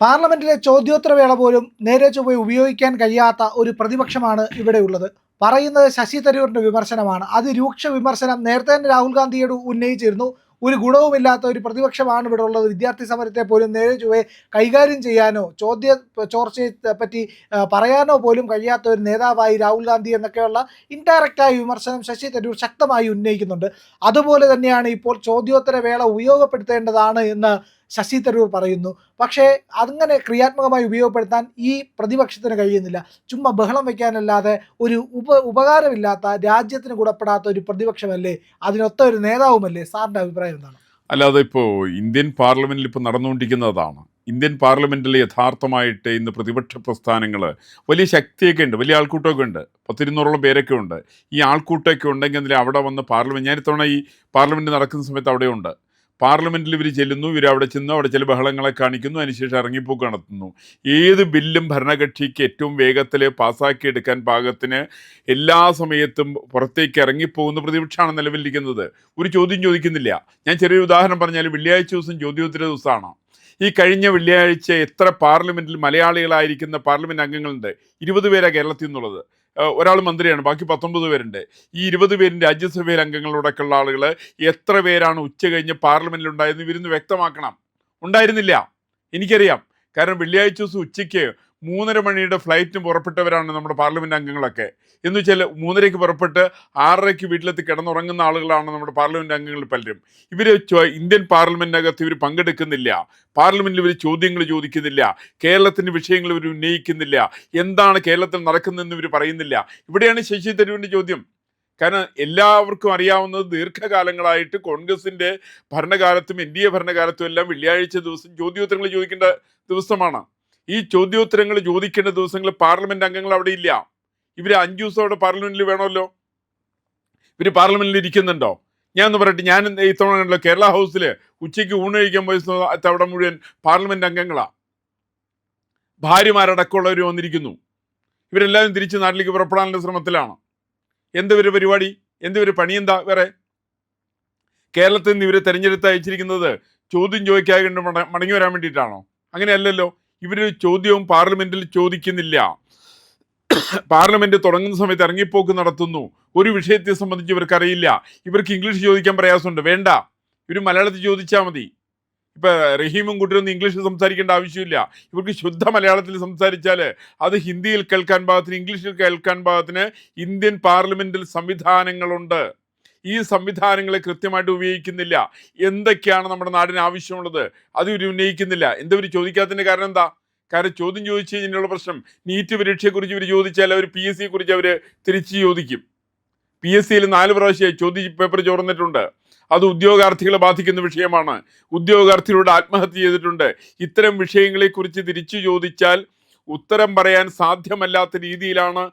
പാർലമെന്റിലെ ചോദ്യോത്തരവേള പോലും നേരെ ചൊവ്വേ ഉപയോഗിക്കാൻ കഴിയാത്ത ഒരു പ്രതിപക്ഷമാണ് ഇവിടെയുള്ളത്. പറയുന്നത് ശശി തരൂരിന്റെ വിമർശനമാണ്. അതിരൂക്ഷ വിമർശനം നേരത്തെ തന്നെ രാഹുൽ ഗാന്ധിയോട് ഉന്നയിച്ചിരുന്നു. ഒരു ഗുണവുമില്ലാത്ത ഒരു പ്രതിപക്ഷമാണ് ഇവിടെ ഉള്ളത്. വിദ്യാർത്ഥി സമരത്തെ പോലും നേരെ ചൊവ്വേ കൈകാര്യം ചെയ്യാനോ ചോർച്ചയെ പറ്റി പറയാനോ പോലും കഴിയാത്ത ഒരു നേതാവായി രാഹുൽ ഗാന്ധി എന്നൊക്കെയുള്ള ഇൻഡയറക്റ്റായ വിമർശനം ശശി തരൂർ ശക്തമായി ഉന്നയിക്കുന്നുണ്ട്. അതുപോലെ തന്നെയാണ് ഇപ്പോൾ ചോദ്യോത്തര വേള ഉപയോഗപ്പെടുത്തേണ്ടതാണ് എന്ന് ശശി തരൂർ പറയുന്നു. പക്ഷേ അങ്ങനെ ക്രിയാത്മകമായി ഉപയോഗപ്പെടുത്താൻ ഈ പ്രതിപക്ഷത്തിന് കഴിയുന്നില്ല. ചുമ്മാ ബഹളം വയ്ക്കാനല്ലാതെ ഒരു ഉപകാരമില്ലാത്ത, രാജ്യത്തിന് ഗുണപ്പെടാത്ത ഒരു പ്രതിപക്ഷമല്ലേ, അതിനൊത്ത ഒരു നേതാവുമല്ലേ? സാറിന്റെ അഭിപ്രായം എന്താണ്? അല്ലാതെ ഇപ്പോൾ ഇന്ത്യൻ പാർലമെന്റിൽ ഇപ്പോൾ നടന്നുകൊണ്ടിരിക്കുന്നതാണ്. ഇന്ത്യൻ പാർലമെന്റിൽ യഥാർത്ഥമായിട്ട് ഇന്ന് പ്രതിപക്ഷ പ്രസ്ഥാനങ്ങൾ വലിയ ശക്തിയൊക്കെ ഉണ്ട്, വലിയ ആൾക്കൂട്ടമൊക്കെ ഉണ്ട്, 10-200ഓളം പേരൊക്കെ ഉണ്ട്. ഈ ആൾക്കൂട്ടമൊക്കെ ഉണ്ടെങ്കിൽ അവിടെ വന്ന് പാർലമെന്റ്, ഞാൻ ഇത്തവണ ഈ പാർലമെന്റ് നടക്കുന്ന സമയത്ത് അവിടെയുണ്ട്. പാർലമെന്റിൽ ഇവർ ചെല്ലുന്നു, ഇവർ അവിടെ ചെന്ന് അവിടെ ചില ബഹളങ്ങളെ കാണിക്കുന്നു, അതിനുശേഷം ഇറങ്ങിപ്പോക്ക് നടത്തുന്നു. ഏത് ബില്ലും ഭരണകക്ഷിക്ക് ഏറ്റവും വേഗത്തിൽ പാസ്സാക്കി എടുക്കാൻ പാകത്തിന് എല്ലാ സമയത്തും പുറത്തേക്ക് ഇറങ്ങിപ്പോകുന്ന പ്രതിപക്ഷമാണ് നിലവിലിരിക്കുന്നത്. ഒരു ചോദ്യം ചോദിക്കുന്നില്ല. ഞാൻ ചെറിയൊരു ഉദാഹരണം പറഞ്ഞാൽ, വെള്ളിയാഴ്ച ദിവസം ചോദ്യോത്തര ദിവസമാണ്. ഈ കഴിഞ്ഞ വെള്ളിയാഴ്ച എത്ര പാർലമെന്റിൽ മലയാളികളായിരിക്കുന്ന പാർലമെന്റ് അംഗങ്ങളുണ്ട്? 20 പേരാണ് കേരളത്തിൽ നിന്നുള്ളത്. ഒരാൾ മന്ത്രിയാണ്, ബാക്കി 19 പേരുണ്ട്. ഈ 20 പേരും രാജ്യസഭയിൽ അംഗങ്ങളോടൊക്കെയുള്ള ആളുകൾ എത്ര പേരാണ് ഉച്ച കഴിഞ്ഞ് പാർലമെന്റിൽ ഉണ്ടായിരുന്നു? ഇവരൊന്ന് വ്യക്തമാക്കണം. ഉണ്ടായിരുന്നില്ല, എനിക്കറിയാം. കാരണം വെള്ളിയാഴ്ച ദിവസം ഉച്ചയ്ക്ക് 3:30 മണിയുടെ ഫ്ലൈറ്റിന് പുറപ്പെട്ടവരാണ് നമ്മുടെ പാർലമെന്റ് അംഗങ്ങളൊക്കെ. എന്ന് വെച്ചാൽ 3:30 പുറപ്പെട്ട് 6:30 വീട്ടിലെത്തി കിടന്നുറങ്ങുന്ന ആളുകളാണ് നമ്മുടെ പാർലമെന്റ് അംഗങ്ങൾ പലരും. ഇവർ ഇന്ത്യൻ പാർലമെന്റിനകത്ത് ഇവർ പങ്കെടുക്കുന്നില്ല. പാർലമെന്റിൽ ഇവർ ചോദ്യങ്ങൾ ചോദിക്കുന്നില്ല. കേരളത്തിന്റെ വിഷയങ്ങൾ ഇവർ ഉന്നയിക്കുന്നില്ല. എന്താണ് കേരളത്തിൽ നടക്കുന്നതെന്ന് ഇവർ പറയുന്നില്ല. ഇവിടെയാണ് ശശി തരൂരിന്റെ ചോദ്യം. കാരണം എല്ലാവർക്കും അറിയാവുന്നത്, ദീർഘകാലങ്ങളായിട്ട് കോൺഗ്രസിന്റെ ഭരണകാലത്തും NDA ഭരണകാലത്തും എല്ലാം വെള്ളിയാഴ്ച ദിവസം ചോദ്യോത്തരങ്ങൾ ചോദിക്കേണ്ട ദിവസമാണ്. ഈ ചോദ്യോത്തരങ്ങൾ ചോദിക്കേണ്ട ദിവസങ്ങളിൽ പാർലമെന്റ് അംഗങ്ങൾ അവിടെ ഇല്ല. ഇവർ 5 ദിവസം അവിടെ പാർലമെന്റിൽ വേണമല്ലോ. ഇവർ പാർലമെന്റിൽ ഇരിക്കുന്നുണ്ടോ? ഞാൻ ഒന്ന് പറയട്ടെ, ഞാൻ ഇത്തവണ കണ്ടല്ലോ കേരള ഹൗസിൽ ഉച്ചയ്ക്ക് ഊണ് കഴിക്കാൻ പോയ അവിടെ മുഴുവൻ പാർലമെന്റ് അംഗങ്ങളാ, ഭാര്യമാരടക്കമുള്ളവർ വന്നിരിക്കുന്നു. ഇവരെല്ലാവരും തിരിച്ച് നാട്ടിലേക്ക് പുറപ്പെടാനുള്ള ശ്രമത്തിലാണ്. എന്തൊരു പരിപാടി, എന്തൊരു പണിയെന്താ വേറെ? കേരളത്തിൽ നിന്ന് ഇവരെ തെരഞ്ഞെടുത്ത് അയച്ചിരിക്കുന്നത് ചോദ്യം ചോദിക്കാതെ കണ്ട് മടങ്ങി വരാൻ വേണ്ടിയിട്ടാണോ? അങ്ങനെയല്ലല്ലോ. ഇവര് ചോദ്യവും പാർലമെന്റിൽ ചോദിക്കുന്നില്ല. പാർലമെന്റ് തുടങ്ങുന്ന സമയത്ത് ഇറങ്ങിപ്പോക്ക് നടത്തുന്നു. ഒരു വിഷയത്തെ സംബന്ധിച്ച് ഇവർക്കറിയില്ല. ഇവർക്ക് ഇംഗ്ലീഷ് ചോദിക്കാൻ പ്രയാസമുണ്ട്, വേണ്ട, ഇവർ മലയാളത്തിൽ ചോദിച്ചാൽ മതി. ഇപ്പൊ റഹീമും കുട്ടിയൊന്നും ഇംഗ്ലീഷിൽ സംസാരിക്കേണ്ട ആവശ്യമില്ല. ഇവർക്ക് ശുദ്ധ മലയാളത്തിൽ സംസാരിച്ചാൽ അത് ഹിന്ദിയിൽ കേൾക്കാൻ പാകത്തിന്, ഇംഗ്ലീഷിൽ കേൾക്കാൻ പാകത്തിന് ഇന്ത്യൻ പാർലമെന്റിൽ സംവിധാനങ്ങളുണ്ട്. ഈ സംവിധാനങ്ങളെ കൃത്യമായിട്ട് ഉപയോഗിക്കുന്നില്ല. എന്തൊക്കെയാണ് നമ്മുടെ നാടിന് ആവശ്യമുള്ളത് അത് ഇവർ ഉന്നയിക്കുന്നില്ല. എന്താ ഇവർ ചോദിക്കാത്തതിന്റെ കാരണം എന്താ? കാരണം ചോദ്യം ചോദിച്ചു കഴിഞ്ഞുള്ള പ്രശ്നം, നീറ്റ് പരീക്ഷയെക്കുറിച്ച് ഇവർ ചോദിച്ചാൽ അവർ PSC കുറിച്ച് അവർ തിരിച്ച് ചോദിക്കും. PSCയിൽ 4 പ്രാവശ്യമായി ചോദ്യ പേപ്പർ ചോർന്നിട്ടുണ്ട്. അത് ഉദ്യോഗാർത്ഥികളെ ബാധിക്കുന്ന വിഷയമാണ്. ഉദ്യോഗാർത്ഥികളോട് ആത്മഹത്യ ചെയ്തിട്ടുണ്ട്. ഇത്തരം വിഷയങ്ങളെക്കുറിച്ച് തിരിച്ചു ചോദിച്ചാൽ ഉത്തരം പറയാൻ സാധ്യമല്ലാത്ത രീതിയിലാണ്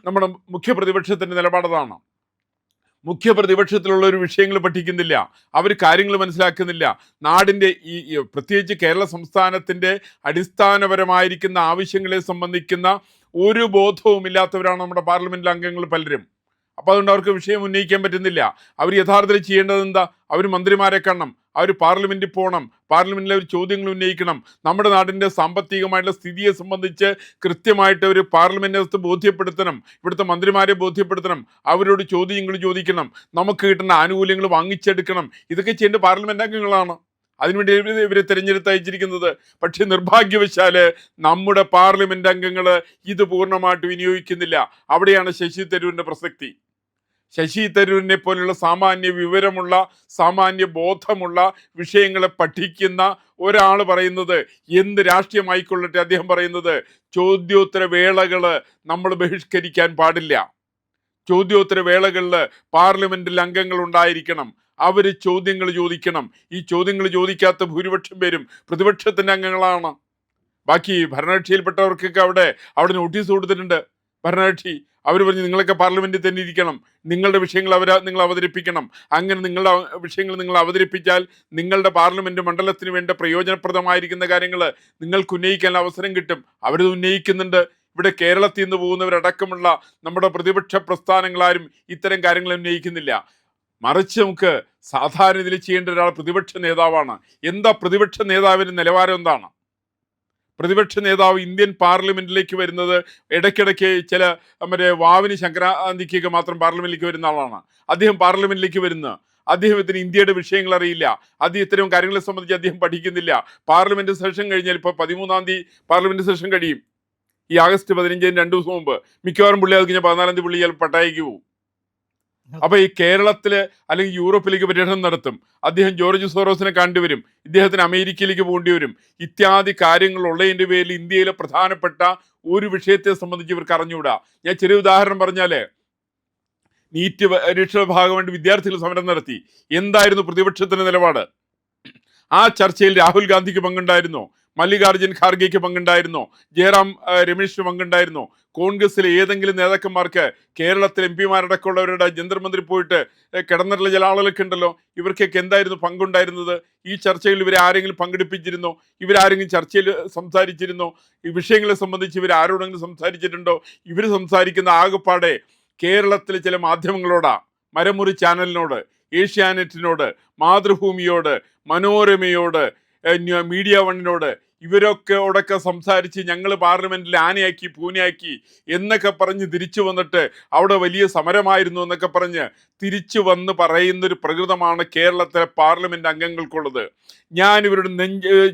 നമ്മുടെ മുഖ്യ പ്രതിപക്ഷത്തിന്റെ നിലപാടതാണ്. മുഖ്യ പ്രതിപക്ഷത്തിലുള്ള ഒരു വിഷയങ്ങൾ പഠിക്കുന്നില്ല, അവർ കാര്യങ്ങൾ മനസ്സിലാക്കുന്നില്ല. നാടിൻ്റെ പ്രത്യേകിച്ച് കേരള സംസ്ഥാനത്തിൻ്റെ അടിസ്ഥാനപരമായിരിക്കുന്ന ആവശ്യങ്ങളെ സംബന്ധിക്കുന്ന ഒരു ബോധവും ഇല്ലാത്തവരാണ് നമ്മുടെ പാർലമെന്റിലെ അംഗങ്ങൾ പലരും. അപ്പോൾ അതുകൊണ്ട് അവർക്ക് വിഷയം ഉന്നയിക്കാൻ പറ്റുന്നില്ല. അവർ യഥാർത്ഥത്തിൽ ചെയ്യേണ്ടത് എന്താ? അവർ മന്ത്രിമാരെ കാണണം, അവർ പാർലമെന്റിൽ പോകണം, പാർലമെന്റിൽ അവർ ചോദ്യങ്ങൾ ഉന്നയിക്കണം. നമ്മുടെ നാടിൻ്റെ സാമ്പത്തികമായിട്ടുള്ള സ്ഥിതിയെ സംബന്ധിച്ച് കൃത്യമായിട്ട് ഒരു പാർലമെന്റിനകത്ത് ബോധ്യപ്പെടുത്തണം, ഇവിടുത്തെ മന്ത്രിമാരെ ബോധ്യപ്പെടുത്തണം, അവരോട് ചോദ്യങ്ങൾ ചോദിക്കണം, നമുക്ക് കിട്ടുന്ന ആനുകൂല്യങ്ങൾ വാങ്ങിച്ചെടുക്കണം. ഇതൊക്കെ ചെയ്യേണ്ട പാർലമെന്റ് അംഗങ്ങളാണ്. അതിനുവേണ്ടി ഇവരെ തിരഞ്ഞെടുത്ത് അയച്ചിരിക്കുന്നത്. പക്ഷെ നിർഭാഗ്യവശാല് നമ്മുടെ പാർലമെന്റ് അംഗങ്ങൾ ഇത് പൂർണ്ണമായിട്ട് വിനിയോഗിക്കുന്നില്ല. അവിടെയാണ് ശശി തരൂരിന്റെ പ്രസക്തി. ശശി തരൂരിനെ പോലുള്ള സാമാന്യ വിവരമുള്ള, സാമാന്യ ബോധമുള്ള, വിഷയങ്ങളെ പഠിക്കുന്ന ഒരാൾ പറയുന്നത്, എന്ത് രാഷ്ട്രീയമായിക്കൊള്ളട്ടെ, അദ്ദേഹം പറയുന്നത് ചോദ്യോത്തര വേളകള് നമ്മൾ ബഹിഷ്കരിക്കാൻ പാടില്ല. ചോദ്യോത്തര വേളകളിൽ പാർലമെന്റിൽ അംഗങ്ങൾ ഉണ്ടായിരിക്കണം, അവര് ചോദ്യങ്ങൾ ചോദിക്കണം. ഈ ചോദ്യങ്ങൾ ചോദിക്കാത്ത ഭൂരിപക്ഷം പേരും പ്രതിപക്ഷത്തിന്റെ അംഗങ്ങളാണ്. ബാക്കി ഭരണകക്ഷിയിൽപ്പെട്ടവർക്കൊക്കെ അവിടെ നോട്ടീസ് കൊടുത്തിട്ടുണ്ട്. ഭരണകക്ഷി അവർ പറഞ്ഞ്, നിങ്ങളൊക്കെ പാർലമെന്റിൽ തന്നെ ഇരിക്കണം, നിങ്ങളുടെ വിഷയങ്ങൾ നിങ്ങൾ അവതരിപ്പിക്കണം. അങ്ങനെ നിങ്ങളുടെ വിഷയങ്ങൾ നിങ്ങൾ അവതരിപ്പിച്ചാൽ നിങ്ങളുടെ പാർലമെന്റ് മണ്ഡലത്തിന് വേണ്ട പ്രയോജനപ്രദമായിരിക്കുന്ന കാര്യങ്ങൾ നിങ്ങൾക്ക് ഉന്നയിക്കാൻ അവസരം കിട്ടും. അവരത് ഉന്നയിക്കുന്നുണ്ട്. ഇവിടെ കേരളത്തിൽ നിന്ന് പോകുന്നവരടക്കമുള്ള നമ്മുടെ പ്രതിപക്ഷ പ്രസ്ഥാനങ്ങളാരും ഇത്തരം കാര്യങ്ങൾ ഉന്നയിക്കുന്നില്ല. മറിച്ച് നമുക്ക് സാധാരണ ഇതിൽ ചെയ്യേണ്ട ഒരാൾ പ്രതിപക്ഷ നേതാവാണ്. എന്താ പ്രതിപക്ഷ നേതാവിൻ്റെ നിലവാരം എന്താണ്? പ്രതിപക്ഷ നേതാവ് ഇന്ത്യൻ പാർലമെന്റിലേക്ക് വരുന്നത് ഇടയ്ക്കിടയ്ക്ക് ചില മറ്റേ വാവിന് സംക്രാന്തിക്കൊക്കെ മാത്രം പാർലമെന്റിലേക്ക് വരുന്ന ആളാണ്. അദ്ദേഹം പാർലമെന്റിലേക്ക് വരുന്ന അദ്ദേഹത്തിന് ഇന്ത്യയുടെ വിഷയങ്ങൾ അറിയില്ല. ഇത്തരം കാര്യങ്ങളെ സംബന്ധിച്ച് അദ്ദേഹം പഠിക്കുന്നില്ല. പാർലമെന്റ് സെഷൻ കഴിഞ്ഞാൽ ഇപ്പോൾ 13-ാം തീയതി പാർലമെന്റ് സെഷൻ കഴിയും. ഈ ആഗസ്റ്റ് 15-ന് 2 ദിവസം മുമ്പ് മിക്കവാറും പുള്ളി അത് കഴിഞ്ഞാൽ 14-ാം തീയതി പുള്ളി ചിലപ്പോൾ പട്ടായക്ക് പോകും. അപ്പൊ ഈ കേരളത്തില് അല്ലെങ്കിൽ യൂറോപ്പിലേക്ക് പര്യടനം നടത്തും. അദ്ദേഹം ജോർജ് സോറോസിനെ കണ്ടുവരും. ഇദ്ദേഹത്തിന് അമേരിക്കയിലേക്ക് പോകേണ്ടി വരും. ഇത്യാദി കാര്യങ്ങൾ ഉള്ളതിന്റെ പേരിൽ ഇന്ത്യയിലെ പ്രധാനപ്പെട്ട ഒരു വിഷയത്തെ സംബന്ധിച്ച് ഇവർക്ക് അറിഞ്ഞുകൂടാ. ഞാൻ ചെറിയ ഉദാഹരണം പറഞ്ഞാല്, നീറ്റ് പരീക്ഷയുടെ ഭാഗമായിട്ട് വിദ്യാർത്ഥികൾ സമരം നടത്തി. എന്തായിരുന്നു പ്രതിപക്ഷത്തിന്റെ നിലപാട്? ആ ചർച്ചയിൽ രാഹുൽ ഗാന്ധിക്ക് പങ്കുണ്ടായിരുന്നോ? മല്ലികാർജുൻ ഖാർഗെക്ക് പങ്കുണ്ടായിരുന്നോ? ജയറാം രമേശിന് പങ്കുണ്ടായിരുന്നോ? കോൺഗ്രസിലെ ഏതെങ്കിലും നേതാക്കന്മാർക്ക്, കേരളത്തിൽ എം പിമാരടക്കമുള്ളവരുടെ ജന്തർ മന്ത്രി പോയിട്ട് കിടന്നിട്ടുള്ള ചില ആളുകളൊക്കെ ഉണ്ടല്ലോ, ഇവർക്കൊക്കെ എന്തായിരുന്നു പങ്കുണ്ടായിരുന്നത്? ഈ ചർച്ചയിൽ ഇവരെ ആരെങ്കിലും പങ്കെടുപ്പിച്ചിരുന്നോ? ഇവരാരെങ്കിലും ചർച്ചയിൽ സംസാരിച്ചിരുന്നോ? ഈ വിഷയങ്ങളെ സംബന്ധിച്ച് ഇവർ ആരോടെങ്കിലും സംസാരിച്ചിട്ടുണ്ടോ? ഇവർ സംസാരിക്കുന്ന ആകെപ്പാടെ കേരളത്തിലെ ചില മാധ്യമങ്ങളോടാ, മരമുറി ചാനലിനോട്, ഏഷ്യാനെറ്റിനോട്, മാതൃഭൂമിയോട്, മനോരമയോട്, മീഡിയ വണ്ണിനോട്, ഇവരൊക്കെ സംസാരിച്ച് ഞങ്ങൾ പാർലമെന്റിൽ ആനയാക്കി പൂനയാക്കി എന്നൊക്കെ പറഞ്ഞ് തിരിച്ചു വന്നിട്ട് അവിടെ വലിയ സമരമായിരുന്നു എന്നൊക്കെ പറഞ്ഞ് തിരിച്ചു വന്ന് പറയുന്നൊരു പ്രകൃതമാണ് കേരളത്തിലെ പാർലമെന്റ് അംഗങ്ങൾക്കുള്ളത്. ഞാൻ ഇവരുടെ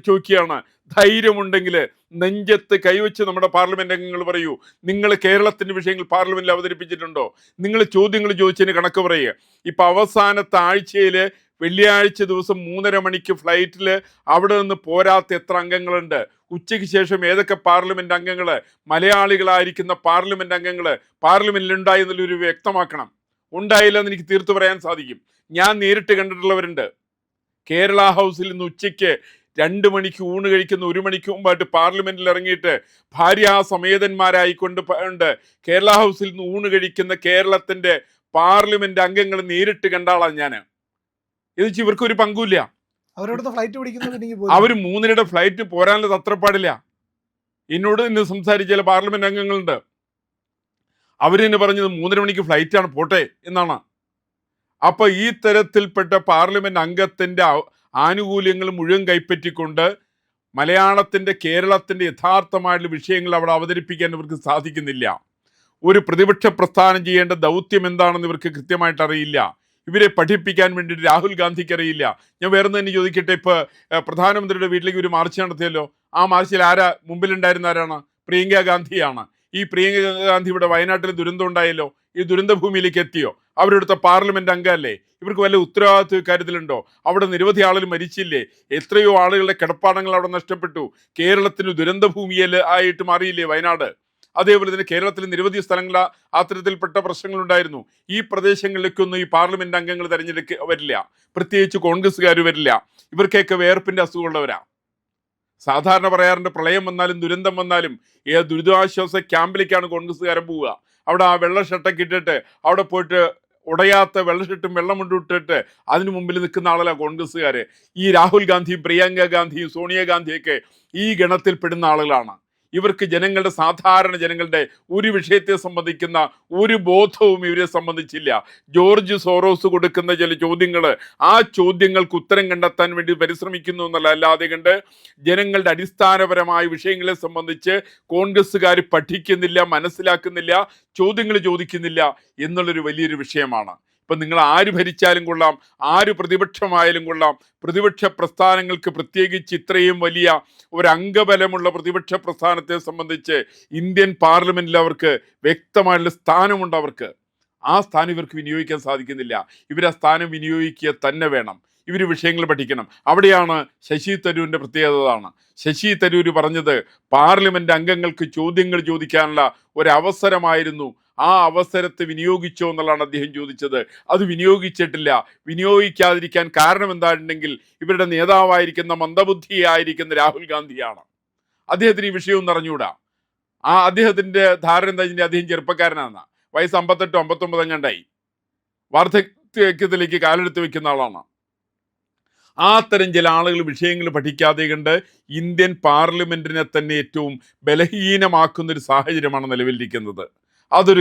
ചോദിക്കുകയാണ്, ധൈര്യമുണ്ടെങ്കിൽ നെഞ്ചത്ത് കൈവച്ച് നമ്മുടെ പാർലമെന്റ് അംഗങ്ങൾ പറയൂ, നിങ്ങൾ കേരളത്തിന്റെ വിഷയങ്ങൾ പാർലമെന്റിൽ അവതരിപ്പിച്ചിട്ടുണ്ടോ? നിങ്ങൾ ചോദ്യങ്ങൾ ചോദിച്ചതിന് കണക്ക് പറയുക. ഇപ്പൊ അവസാനത്തെ ആഴ്ചയില് വെള്ളിയാഴ്ച ദിവസം 3:30 മണിക്ക് ഫ്ലൈറ്റിൽ അവിടെ നിന്ന് പോരാത്ത എത്ര അംഗങ്ങളുണ്ട്? ഉച്ചയ്ക്ക് ശേഷം ഏതൊക്കെ പാർലമെന്റ് അംഗങ്ങള്, മലയാളികളായിരിക്കുന്ന പാർലമെന്റ് അംഗങ്ങള് പാർലമെന്റിൽ ഉണ്ടായി എന്നുള്ളൊരു വ്യക്തമാക്കണം. ഉണ്ടായില്ല എന്ന് എനിക്ക് തീർത്തു പറയാൻ സാധിക്കും. ഞാൻ നേരിട്ട് കണ്ടിട്ടുള്ളവരുണ്ട്. കേരള ഹൗസിൽ നിന്ന് ഉച്ചയ്ക്ക് 2 മണിക്ക് ഊണ് കഴിക്കുന്ന 1 മണിക്ക് മുമ്പായിട്ട് പാർലമെന്റിൽ ഇറങ്ങിയിട്ട് ഭാര്യാസമേതന്മാരായിക്കൊണ്ട് കേരള ഹൗസിൽ നിന്ന് ഊണ് കഴിക്കുന്ന കേരളത്തിന്റെ പാർലമെന്റ് അംഗങ്ങൾ നേരിട്ട് കണ്ട ആളാണ് ഞാൻ. ഇത് വെച്ച് ഇവർക്ക് ഒരു പങ്കുമില്ല. അവർ 3:30 ഫ്ലൈറ്റ് പോരാനുള്ള തത്രപ്പാടില്ല. എന്നോട് ഇന്ന് സംസാരിച്ച ചില പാർലമെന്റ് അംഗങ്ങളുണ്ട്. അവർ തന്നെ പറഞ്ഞത് 3:30 മണിക്ക് ഫ്ലൈറ്റ് ആണ്, പോട്ടെ എന്നാണ്. അപ്പൊ ഈ തരത്തിൽപ്പെട്ട പാർലമെന്റ് അംഗത്തിന്റെ ആനുകൂല്യങ്ങൾ മുഴുവൻ കൈപ്പറ്റിക്കൊണ്ട് മലയാളത്തിന്റെ, കേരളത്തിന്റെ യഥാർത്ഥമായിട്ടുള്ള വിഷയങ്ങൾ അവിടെ അവതരിപ്പിക്കാൻ ഇവർക്ക് സാധിക്കുന്നില്ല. ഒരു പ്രതിപക്ഷ പ്രസ്ഥാനം ചെയ്യേണ്ട ദൗത്യം എന്താണെന്ന് ഇവർക്ക് കൃത്യമായിട്ട് അറിയില്ല. ഇവരെ പഠിപ്പിക്കാൻ വേണ്ടിയിട്ട് രാഹുൽ ഗാന്ധിക്ക് അറിയില്ല. ഞാൻ വേറെ തന്നെ ചോദിക്കട്ടെ, ഇപ്പൊ പ്രധാനമന്ത്രിയുടെ വീട്ടിലേക്ക് ഒരു മാർച്ച് നടത്തിയല്ലോ. ആ മാർച്ചിൽ മുമ്പിലുണ്ടായിരുന്ന ആരാണ്? പ്രിയങ്ക ഗാന്ധിയാണ്. ഈ പ്രിയങ്ക ഗാന്ധി ഇവിടെ വയനാട്ടിൽ ദുരന്തം ഉണ്ടായല്ലോ, ഈ ദുരന്ത ഭൂമിയിലേക്ക് എത്തിയോ? അവരെടുത്ത പാർലമെന്റ് അംഗമല്ലേ? ഇവർക്ക് വല്ല ഉത്തരവാദിത്വ കാര്യത്തിലുണ്ടോ? അവിടെ നിരവധി ആളുകൾ മരിച്ചില്ലേ? എത്രയോ ആളുകളുടെ കിടപ്പാടങ്ങൾ അവിടെ നഷ്ടപ്പെട്ടു. കേരളത്തിന് ദുരന്ത ഭൂമിയിൽ ആയിട്ട് മാറിയില്ലേ വയനാട്? അതേപോലെ തന്നെ കേരളത്തിൽ നിരവധി സ്ഥലങ്ങളിൽ അത്തരത്തിൽപ്പെട്ട പ്രശ്നങ്ങളുണ്ടായിരുന്നു. ഈ പ്രദേശങ്ങളിലേക്കൊന്നും ഈ പാർലമെന്റ് അംഗങ്ങൾ വരില്ല, പ്രത്യേകിച്ച് കോൺഗ്രസ്സുകാർ വരില്ല. ഇവർക്കൊക്കെ വേർപ്പിന്റെ അസുഖമുള്ളവരാ. സാധാരണ പറയാറുണ്ട്, പ്രളയം വന്നാലും ദുരന്തം വന്നാലും ദുരിതാശ്വാസ ക്യാമ്പിലേക്കാണ് കോൺഗ്രസ്സുകാരൻ പോവുക. അവിടെ ആ വെള്ള ഷർട്ടൊക്കെ ഇട്ടിട്ട് അവിടെ പോയിട്ട് ഉടയാത്ത വെള്ള ഷർട്ടും വെള്ളം കൊണ്ടിട്ടിട്ട് അതിനു മുമ്പിൽ നിൽക്കുന്ന ആളല്ല കോൺഗ്രസ്സുകാര്. ഈ രാഹുൽ ഗാന്ധിയും പ്രിയങ്ക ഗാന്ധിയും സോണിയാഗാന്ധിയൊക്കെ ഈ ഗണത്തിൽ പെടുന്ന ആളുകളാണ്. ഇവർക്ക് സാധാരണ ജനങ്ങളുടെ ഒരു വിഷയത്തെ സംബന്ധിക്കുന്ന ഒരു ബോധവും ഇവരെ സംബന്ധിച്ചില്ല. ജോർജ് സോറോസ് കൊടുക്കുന്ന ചില ചോദ്യങ്ങൾ, ആ ചോദ്യങ്ങൾക്ക് ഉത്തരം കണ്ടെത്താൻ വേണ്ടി പരിശ്രമിക്കുന്നു എന്നല്ലാതെ കണ്ട് ജനങ്ങളുടെ അടിസ്ഥാനപരമായ വിഷയങ്ങളെ സംബന്ധിച്ച് കോൺഗ്രസ്സുകാർ പഠിക്കുന്നില്ല, മനസ്സിലാക്കുന്നില്ല, ചോദ്യങ്ങൾ ചോദിക്കുന്നില്ല എന്നുള്ളൊരു വലിയൊരു വിഷയമാണ്. ഇപ്പം നിങ്ങൾ ആര് ഭരിച്ചാലും കൊള്ളാം, ആര് പ്രതിപക്ഷമായാലും കൊള്ളാം, പ്രതിപക്ഷ പ്രസ്ഥാനങ്ങൾക്ക് പ്രത്യേകിച്ച് ഇത്രയും വലിയ ഒരു അംഗബലമുള്ള പ്രതിപക്ഷ പ്രസ്ഥാനത്തെ സംബന്ധിച്ച് ഇന്ത്യൻ പാർലമെന്റിൽ അവർക്ക് വ്യക്തമായിട്ടുള്ള സ്ഥാനമുണ്ട്. അവർക്ക് ആ സ്ഥാനം ഇവർക്ക് വിനിയോഗിക്കാൻ സാധിക്കുന്നില്ല. ഇവർ ആ സ്ഥാനം വിനിയോഗിക്കുക തന്നെ വേണം. ഇവർ വിഷയങ്ങൾ പഠിക്കണം. അവിടെയാണ് ശശി തരൂരിൻ്റെ പ്രത്യേകത. ശശി തരൂർ പറഞ്ഞത് പാർലമെന്റ് അംഗങ്ങൾക്ക് ചോദ്യങ്ങൾ ചോദിക്കാനുള്ള ഒരവസരമായിരുന്നു, ആ അവസരത്തെ വിനിയോഗിച്ചോ എന്നുള്ളതാണ് അദ്ദേഹം ചോദിച്ചത്. അത് വിനിയോഗിച്ചിട്ടില്ല. വിനിയോഗിക്കാതിരിക്കാൻ കാരണം എന്താണെന്നുണ്ടെങ്കിൽ ഇവരുടെ നേതാവായിരിക്കുന്ന മന്ദബുദ്ധിയായിരിക്കുന്ന രാഹുൽ ഗാന്ധിയാണ്. അദ്ദേഹത്തിന് ഈ വിഷയവും അറിഞ്ഞുകൂടാ. അദ്ദേഹത്തിന്റെ ധാരണ എന്താ വെച്ചാൽ അദ്ദേഹം ചെറുപ്പക്കാരനാണ്, വയസ്സ് 58 59 എങ്ങാണ്ടായി, വാർദ്ധക്യത്തിലേക്ക് കാലെടുത്ത് വെക്കുന്ന ആളാണ്. ആ തരം ചില ആളുകൾ വിഷയങ്ങൾ പഠിക്കാതെ കണ്ട് ഇന്ത്യൻ പാർലമെന്റിനെ തന്നെ ഏറ്റവും ബലഹീനമാക്കുന്ന ഒരു സാഹചര്യമാണ് നിലവിലിരിക്കുന്നത്. അത്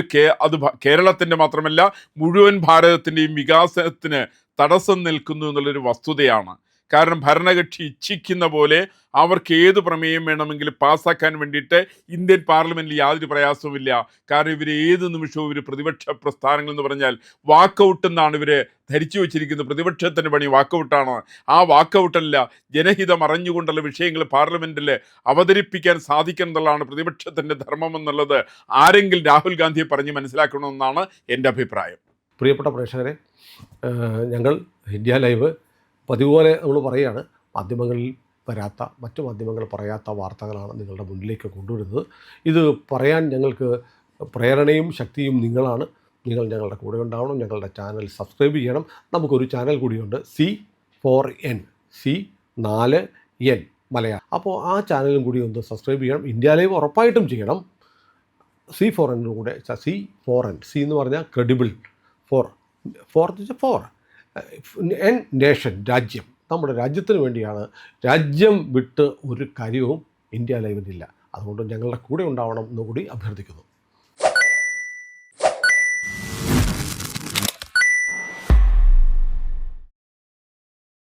കേരളത്തിൻ്റെ മാത്രമല്ല മുഴുവൻ ഭാരതത്തിൻ്റെയും വികാസത്തിന് തടസ്സം നിൽക്കുന്നു എന്നുള്ളൊരു വസ്തുതയാണ്. കാരണം ഭരണകക്ഷി ഇച്ഛിക്കുന്ന പോലെ അവർക്ക് ഏത് പ്രമേയം വേണമെങ്കിലും പാസ്സാക്കാൻ വേണ്ടിയിട്ട് ഇന്ത്യൻ പാർലമെൻറ്റിൽ യാതൊരു പ്രയാസവുമില്ല. കാരണം ഇവർ ഏത് നിമിഷവും ഇവർ പ്രതിപക്ഷ പ്രസ്ഥാനങ്ങൾ എന്ന് പറഞ്ഞാൽ വാക്കൗട്ട് എന്നാണ് ഇവർ ധരിച്ചു വച്ചിരിക്കുന്നത്. പ്രതിപക്ഷത്തിൻ്റെ പണി വാക്കൗട്ടാണ്. ആ വാക്കൗട്ടല്ല, ജനഹിതം അറിഞ്ഞുകൊണ്ടുള്ള വിഷയങ്ങൾ പാർലമെൻറ്റിൽ അവതരിപ്പിക്കാൻ സാധിക്കണം എന്നുള്ളതാണ് പ്രതിപക്ഷത്തിൻ്റെ ധർമ്മം എന്നുള്ളത് ആരെങ്കിലും രാഹുൽ ഗാന്ധിയെ പറഞ്ഞ് മനസ്സിലാക്കണമെന്നാണ് എൻ്റെ അഭിപ്രായം. പ്രിയപ്പെട്ട പ്രേക്ഷകരെ, ഞങ്ങൾ ഇന്ത്യ ലൈവ് പതിവുപോലെ നമ്മൾ പറയുകയാണ്, മാധ്യമങ്ങളിൽ വരാത്ത, മറ്റു മാധ്യമങ്ങൾ പറയാത്ത വാർത്തകളാണ് നിങ്ങളുടെ മുന്നിലേക്ക് കൊണ്ടുവരുന്നത്. ഇത് പറയാൻ ഞങ്ങൾക്ക് പ്രേരണയും ശക്തിയും നിങ്ങളാണ്. നിങ്ങൾ ഞങ്ങളുടെ കൂടെ ഉണ്ടാവണം. ഞങ്ങളുടെ ചാനൽ സബ്സ്ക്രൈബ് ചെയ്യണം. നമുക്കൊരു ചാനൽ കൂടിയുണ്ട്, C4N, C4N മലയാളം. അപ്പോൾ ആ ചാനലും കൂടി ഒന്ന് സബ്സ്ക്രൈബ് ചെയ്യണം. ഇന്ത്യ ലൈവ് ഉറപ്പായിട്ടും ചെയ്യണം. C4N കൂടെ, C4N, C എന്ന് പറഞ്ഞാൽ ക്രെഡിബിൾ, ഫോർ എൻ നേഷൻ, രാജ്യം. നമ്മുടെ രാജ്യത്തിന് വേണ്ടിയാണ്. രാജ്യം വിട്ട് ഒരു കാര്യവും ഇന്ത്യ ലൈവിനില്ല. അതുകൊണ്ട് ഞങ്ങളുടെ കൂടെ ഉണ്ടാവണം എന്നുകൂടി അഭ്യർത്ഥിക്കുന്നു.